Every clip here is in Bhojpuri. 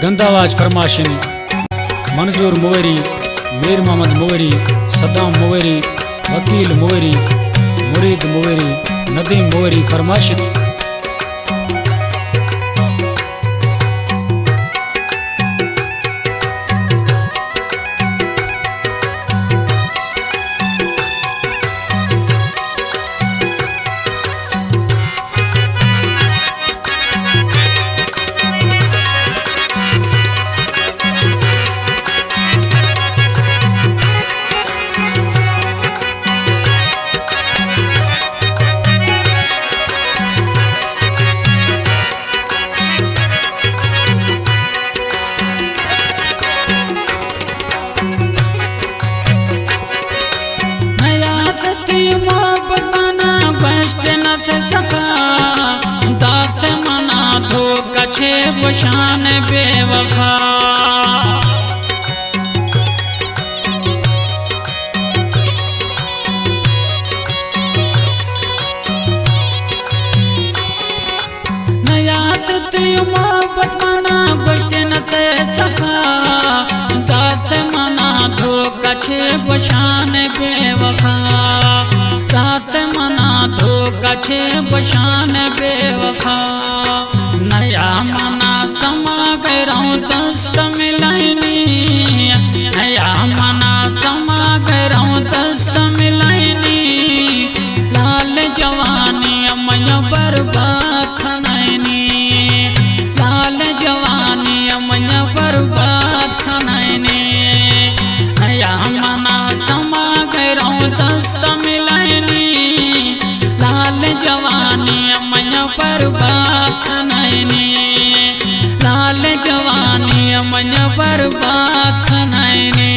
गंदावाज फरमाशिन मंजूर मुवेरी, मीर मोहम्मद मुवेरी, सद्दाम मुवेरी, वकील मुवेरी, मुरीद मुवेरी, नदीम मुवेरी फरमाशिन। शान बेवफा नयात ती मोहब्बत मना गोश्त न ते सका दात मना धोखा छे बशान बेवफा दात मना धोखा छे बशान बेवफा नया मना समा गैरों दस्त मिलाइनी नया मना समा गैरों दस्त मिलाइनी लाल जवानी अमय बर्बाद खनैनी लाल जवानी अमय बर्बाद खनैनी नया मना समा गैरों दस्त मिलाइनी लाल जवानी अमय बर्बाद खनैनी लाल जवानी अमन बर्बाद खनैनी।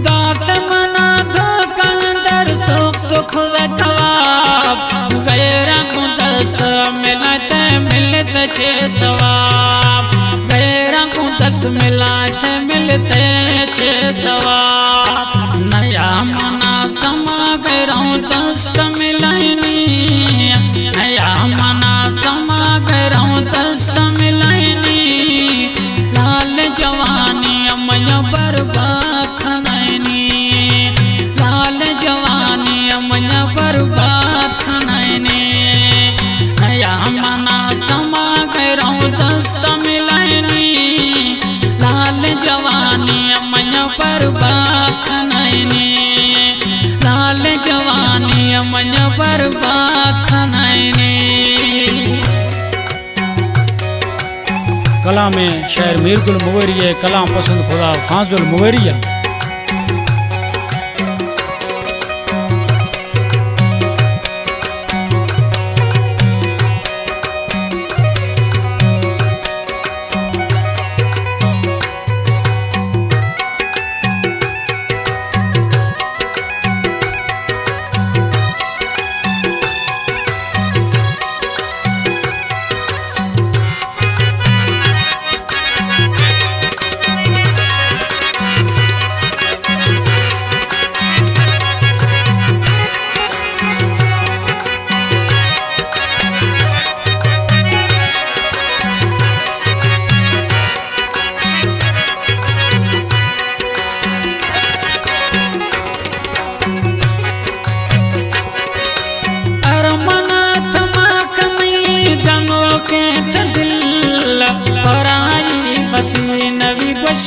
दात मना धोखा अंदर सुख दुख थवाब गैरा को दस्त मिलते मिलते छे सवाब गैरा को दस्त मिलाते मिलते छे सवाब नया मना समा गैरों दस्त मिलाइनी नया मना समा गैरों दस्त मिलाइनी लाल जवानी अमय बर्बाद खनैनी लाल जवानी अमय बर्बाद खनैनी नया मना समा गैरों दस्त मिलाइनी लाल जवानी अमय बर्बाद खनैनी लाल जवानी अमय बर्बाद खनैनी। कलाम शायर मीरगुल मुवेरी, कलाम पसंद खुदा फाजुल मुवेरिया।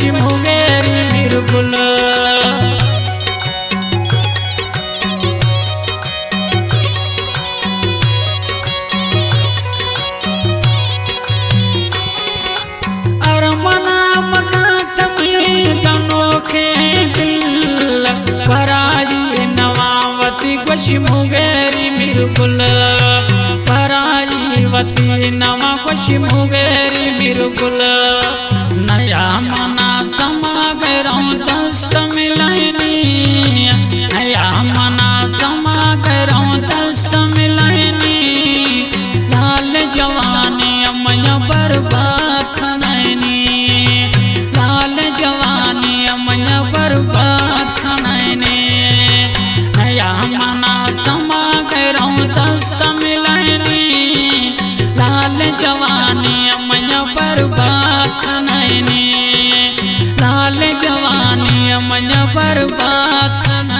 बशी मुगेरी बिरबुल मना मना तमें अनोखे दिल पराई नवावती बशी मुगेरी बिरबुल वती नवा बशी मुगेरी बिरबुल नया मना समा गैरों दस्त मिलनी नया मना समा गैरों दस्त मिलनी लाल जवानी अमय बर्बाद खनैनी लाल जवानी अमय बर्बाद खनैनी नया मना समा गैरों दस्त मिलनी लाल जवानी अमय बर्बाद खनैनी लाल जवानी अमय बर्बाद खनैनी।